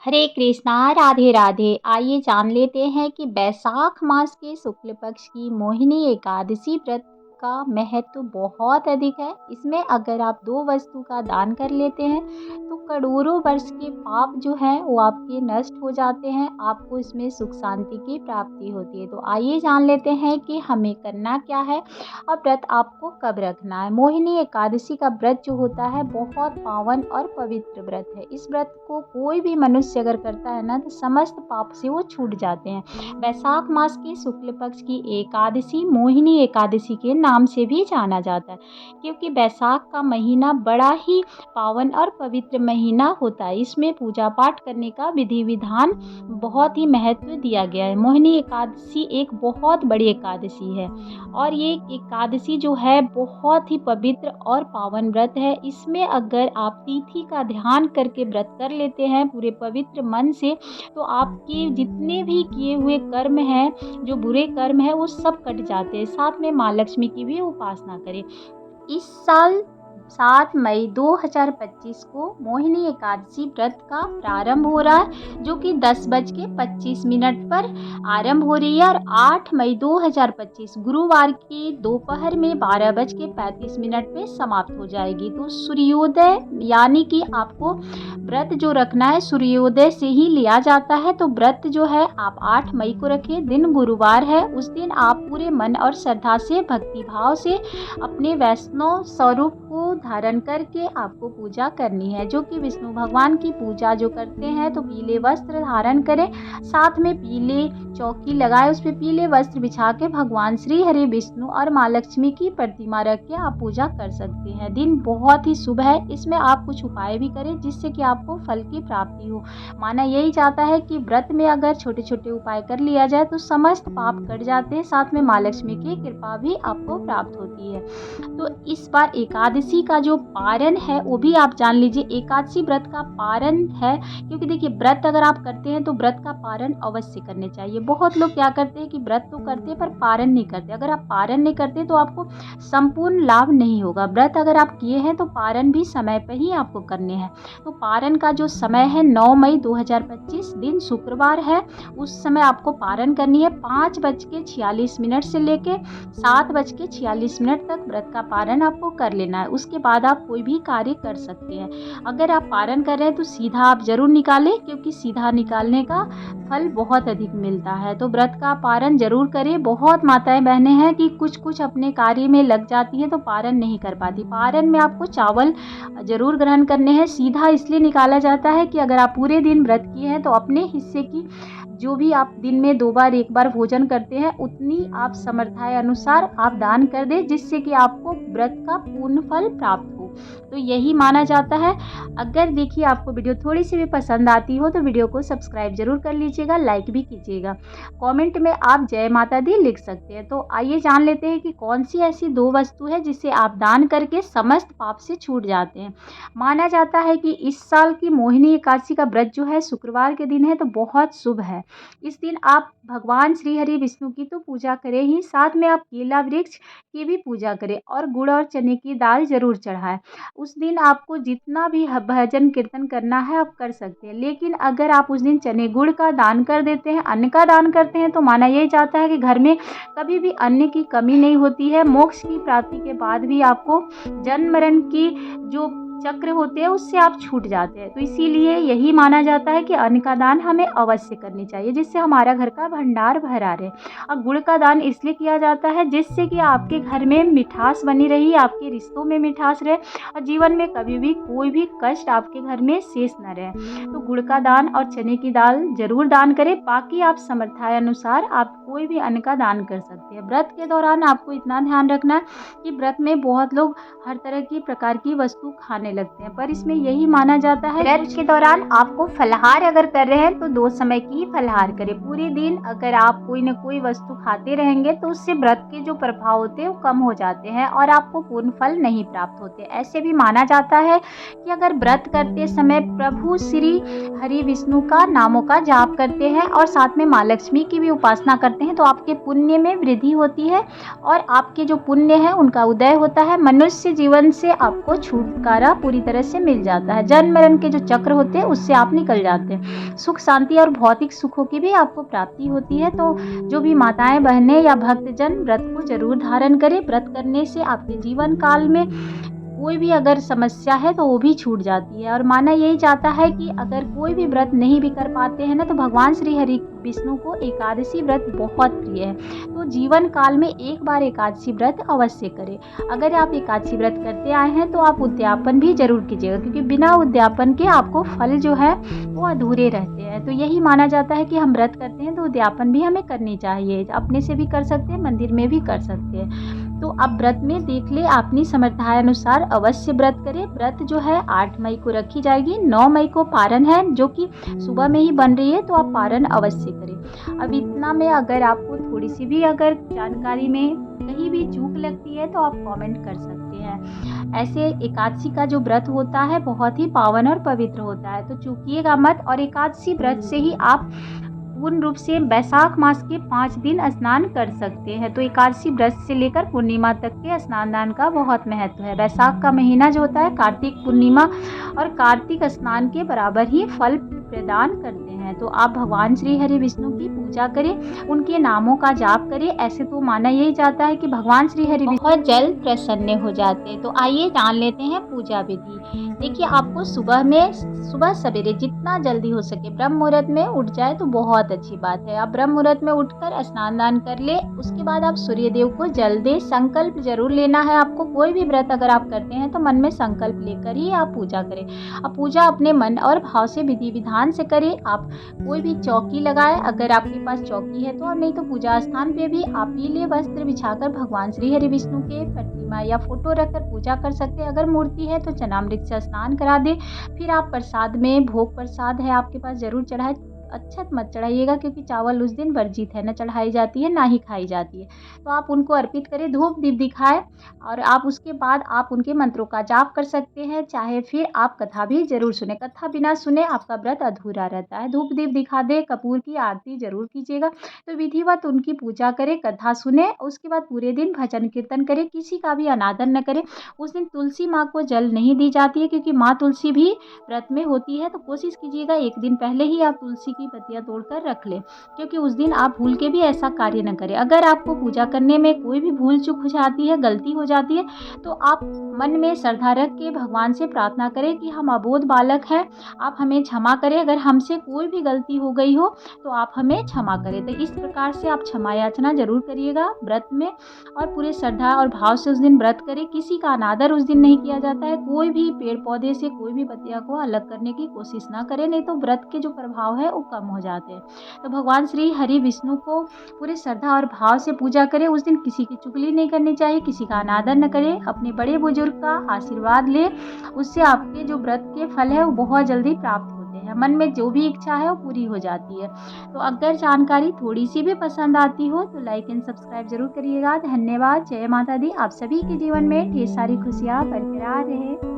हरे कृष्णा, राधे राधे। आइए जान लेते हैं कि बैसाख मास के शुक्ल पक्ष की मोहिनी एकादशी व्रत का महत्व बहुत अधिक है। इसमें अगर आप 2 वस्तु का दान कर लेते हैं तो करोड़ों वर्ष के पाप जो हैं वो आपके नष्ट हो जाते हैं। आपको इसमें सुख शांति की प्राप्ति होती है। तो आइए जान लेते हैं कि हमें करना क्या है और व्रत आपको कब रखना है। मोहिनी एकादशी का व्रत जो होता है बहुत पावन और पवित्र व्रत है। इस व्रत को कोई भी मनुष्य अगर करता है ना तो समस्त पाप से वो छूट जाते हैं। बैसाख मास की शुक्ल पक्ष की एकादशी मोहिनी एकादशी के नाम से भी जाना जाता है, क्योंकि बैसाख का महीना बड़ा ही पावन और पवित्र महीना होता है। इसमें पूजा पाठ करने का विधि विधान बहुत ही महत्व दिया गया है। मोहिनी एकादशी एक बहुत बड़ी एकादशी है और ये एकादशी जो है बहुत ही पवित्र और पावन व्रत है। इसमें अगर आप तिथि का ध्यान करके व्रत कर लेते हैं पूरे पवित्र मन से तो आपके जितने भी किए हुए कर्म हैं, जो बुरे कर्म हैं, वो सब कट जाते हैं। साथ में माँ लक्ष्मी की भी उपासना करें। इस साल 7 मई 2025 को मोहिनी एकादशी व्रत का प्रारंभ हो रहा है, जो कि 10:25 पर आरंभ हो रही है और 8 मई 2025 गुरुवार के दोपहर में 12:35 पे समाप्त हो जाएगी। तो सूर्योदय यानी कि आपको व्रत जो रखना है सूर्योदय से ही लिया जाता है। तो व्रत जो है आप 8 मई को रखें, दिन गुरुवार है। उस दिन आप पूरे मन और श्रद्धा से भक्ति भाव से अपने वैष्णव स्वरूप को धारण करके आपको पूजा करनी है। जो कि विष्णु भगवान की पूजा जो करते हैं तो पीले वस्त्र धारण करें, साथ में पीले चौकी लगाए, उस पर पीले वस्त्र बिछा के भगवान श्री हरि विष्णु और माँ लक्ष्मी की प्रतिमा रख के आप पूजा कर सकते हैं। दिन बहुत ही शुभ है। इसमें आप कुछ उपाय भी करें जिससे कि आपको फल की प्राप्ति हो। माना यही जाता है कि व्रत में अगर छोटे छोटे उपाय कर लिया जाए तो समस्त पाप कट जाते हैं, साथ में माँ लक्ष्मी की कृपा भी आपको प्राप्त होती है। तो इस बार एकादशी का जो पारण है वो भी आप जान लीजिए। एकादशी व्रत का पारण है, क्योंकि देखिए व्रत अगर आप करते हैं तो व्रत का पारण अवश्य करने चाहिए। बहुत लोग क्या करते हैं कि व्रत तो करते हैं पर पारण नहीं करते। अगर आप पारण नहीं करते तो आपको संपूर्ण लाभ नहीं होगा। व्रत अगर आप किए हैं तो पारण भी समय पर ही आपको करने हैं। तो पारण का जो समय है 9 मई 2025 दिन शुक्रवार है, उस समय आपको पारण करनी है। 5:46 से लेके 7:46 तक व्रत का पारण आपको कर लेना है। उसके बाद आप कोई भी कार्य कर सकते हैं। अगर आप पारण कर रहे हैं तो सीधा आप जरूर निकालें, क्योंकि सीधा निकालने का फल बहुत अधिक मिलता है। तो व्रत का पारण जरूर करें। बहुत माताएं बहनें हैं कि कुछ अपने कार्य में लग जाती हैं तो पारण नहीं कर पाती। पारण में आपको चावल जरूर ग्रहण करने हैं। सीधा इसलिए निकाला जाता है कि अगर आप पूरे दिन व्रत किए हैं तो अपने हिस्से की जो भी आप दिन में 2 बार 1 बार भोजन करते हैं उतनी आप समर्थाएं अनुसार आप दान कर दें, जिससे कि आपको व्रत का पूर्ण फल प्राप्त हो। तो यही माना जाता है। अगर देखिए आपको वीडियो थोड़ी सी भी पसंद आती हो तो वीडियो को सब्सक्राइब जरूर कर लीजिएगा, लाइक भी कीजिएगा। कमेंट में आप जय माता दी लिख सकते हैं। तो आइए जान लेते हैं कि कौन सी ऐसी 2 वस्तु है जिसे आप दान करके समस्त पाप से छूट जाते हैं। माना जाता है कि इस साल की मोहिनी एकादशी का व्रत जो है शुक्रवार के दिन है तो बहुत शुभ है। इस दिन आप भगवान श्री हरि विष्णु की तो पूजा करें ही, साथ में आप केला वृक्ष की भी पूजा करें और गुड़ और चने की दाल जरूर चढ़ाएं। उस दिन आपको जितना भी भजन कीर्तन करना है आप कर सकते हैं। लेकिन अगर आप उस दिन चने गुड़ का दान कर देते हैं, अन्न का दान करते हैं, तो माना यही जाता है कि घर में कभी भी अन्न की कमी नहीं होती है। मोक्ष की प्राप्ति के बाद भी आपको जन्म मरण की जो चक्र होते हैं उससे आप छूट जाते हैं। तो इसीलिए यही माना जाता है कि अन्न का दान हमें अवश्य करनी चाहिए, जिससे हमारा घर का भंडार भरा रहे। और गुड़ का दान इसलिए किया जाता है जिससे कि आपके घर में मिठास बनी रही, आपके रिश्तों में मिठास रहे और जीवन में कभी भी कोई भी कष्ट आपके घर में शेष न रहे। तो गुड़ का दान और चने की दाल जरूर दान करें। बाकी आप समर्थाएं अनुसार आप कोई भी अन्न का दान कर सकते हैं। व्रत के दौरान आपको इतना ध्यान रखना है कि व्रत में बहुत लोग हर तरह की प्रकार की वस्तु खाने लगते हैं, पर इसमें यही माना जाता है व्रत के दौरान आपको फलाहार अगर कर रहे हैं तो 2 समय की ही फलाहार करें। पूरे दिन अगर आप कोई न कोई वस्तु खाते रहेंगे तो उससे व्रत के जो प्रभाव होते हैं वो कम हो जाते हैं और आपको पूर्ण फल नहीं प्राप्त होते। ऐसे भी माना जाता है कि अगर व्रत करते समय प्रभु श्री हरि विष्णु का नामों का जाप करते हैं और साथ में माँ लक्ष्मी की भी उपासना करते हैं तो आपके पुण्य में वृद्धि होती है और आपके जो पुण्य है उनका उदय होता है। मनुष्य जीवन से आपको छुटकारा पूरी तरह से मिल जाता है। जन्म मरण के जो चक्र होते हैं उससे आप निकल जाते हैं। सुख शांति और भौतिक सुखों की भी आपको प्राप्ति होती है। तो जो भी माताएं, बहनें या भक्तजन व्रत को जरूर धारण करें। व्रत करने से आपके जीवन काल में कोई भी अगर समस्या है तो वो भी छूट जाती है। और माना यही जाता है कि अगर कोई भी व्रत नहीं भी कर पाते हैं ना, तो भगवान श्री हरि विष्णु को एकादशी व्रत बहुत प्रिय है। तो जीवन काल में एक बार एकादशी व्रत अवश्य करें। अगर आप एकादशी व्रत करते आए हैं तो आप उद्यापन भी जरूर कीजिएगा, क्योंकि बिना उद्यापन के आपको फल जो है वो अधूरे रहते हैं। तो यही माना जाता है कि हम व्रत करते हैं तो उद्यापन भी हमें करनी चाहिए। अपने से भी कर सकते हैं, मंदिर में भी कर सकते हैं। तो आप व्रत में देख ले अपनी समर्थानुसार अवश्य व्रत करें। व्रत जो है 8 मई को रखी जाएगी। 9 मई को पारण है, जो कि सुबह में ही बन रही है, तो आप पारण अवश्य करें। अब इतना में अगर आपको थोड़ी सी भी अगर जानकारी में कहीं भी चूक लगती है तो आप कमेंट कर सकते हैं। ऐसे एकादशी का जो व्रत होता है बहुत ही पावन और पवित्र होता है, तो चूकिएगा मत। और एकादशी व्रत से ही आप पूर्ण रूप से वैशाख मास के 5 दिन स्नान कर सकते हैं। तो एकादशी व्रत से लेकर पूर्णिमा तक के स्नान दान का बहुत महत्व है। वैशाख का महीना जो होता है कार्तिक पूर्णिमा और कार्तिक स्नान के बराबर ही फल प्रदान करते हैं। तो आप भगवान श्री हरि विष्णु की पूजा करें, उनके नामों का जाप करें। ऐसे तो माना यही जाता है कि भगवान श्री हरि बहुत जल्द प्रसन्न हो जाते हैं। तो आइए जान लेते हैं पूजा विधि। देखिए, आपको सुबह सवेरे जितना जल्दी हो सके ब्रह्म मुहूर्त में उठ जाए तो बहुत अच्छी बात है। आप ब्रह्म मुहूर्त में उठकर स्नान दान कर ले। उसके बाद आप सूर्य देव को जल दे। संकल्प जरूर लेना है आपको। कोई भी व्रत अगर आप करते हैं तो मन में संकल्प लेकर ही आप पूजा करें। अब पूजा अपने मन और भाव से विधि विधान से करें। आप कोई भी चौकी लगाए, अगर आपके पास चौकी है तो, और नहीं तो पूजा स्थान पे भी आप पीले वस्त्र बिछाकर भगवान श्री हरि विष्णु के प्रतिमा या फोटो रखकर पूजा कर सकते हैं। अगर मूर्ति है तो चरणामृत से स्नान करा दे। फिर आप प्रसाद में, भोग प्रसाद है आपके पास, जरूर चढ़ाए। अक्षत मत चढ़ाइएगा, क्योंकि चावल उस दिन वर्जित है, न चढ़ाई जाती है ना ही खाई जाती है। तो आप उनको अर्पित करें, धूप दीप दिखाएं। और आप उसके बाद आप उनके मंत्रों का जाप कर सकते हैं। चाहे फिर आप कथा भी जरूर सुने। कथा बिना सुने आपका व्रत अधूरा रहता है। धूप दीप दिखा दे, कपूर की आरती जरूर कीजिएगा। तो विधिवत उनकी पूजा करें, कथा सुने। उसके बाद पूरे दिन भजन कीर्तन करें, किसी का भी अनादर न करें। उस दिन तुलसी माँ को जल नहीं दी जाती है, क्योंकि माँ तुलसी भी व्रत में होती है। तो कोशिश कीजिएगा एक दिन पहले ही आप तुलसी की पत्तियां तोड़कर रख लें, क्योंकि उस दिन आप भूल के भी ऐसा कार्य न करें। अगर आपको पूजा करने में कोई भी भूल चूक हो जाती है, गलती हो जाती है, तो आप मन में श्रद्धा रख के भगवान से प्रार्थना करें कि हम अबोध बालक हैं, आप हमें क्षमा करें। अगर हमसे कोई भी गलती हो गई हो तो आप हमें क्षमा करें। तो इस प्रकार से आप क्षमा याचना जरूर करिएगा व्रत में, और पूरे श्रद्धा और भाव से उस दिन व्रत करें। किसी का अनादर उस दिन नहीं किया जाता है। कोई भी पेड़ पौधे से कोई भी पत्तियां को अलग करने की कोशिश ना करें, नहीं तो व्रत के जो प्रभाव है वो कम हो जाते हैं। तो भगवान श्री हरि विष्णु को पूरे श्रद्धा और भाव से पूजा करें। उस दिन किसी की चुगली नहीं करनी चाहिए, किसी का अनादर न करें। अपने बड़े बुजुर्ग का आशीर्वाद ले, उससे आपके जो व्रत के फल है वो बहुत जल्दी प्राप्त होते हैं। मन में जो भी इच्छा है वो पूरी हो जाती है। तो अगर जानकारी थोड़ी सी भी पसंद आती हो तो लाइक एंड सब्सक्राइब जरूर करिएगा। धन्यवाद। जय माता दी। आप सभी के जीवन में ढेर सारी खुशियाँ बरकरार रहे।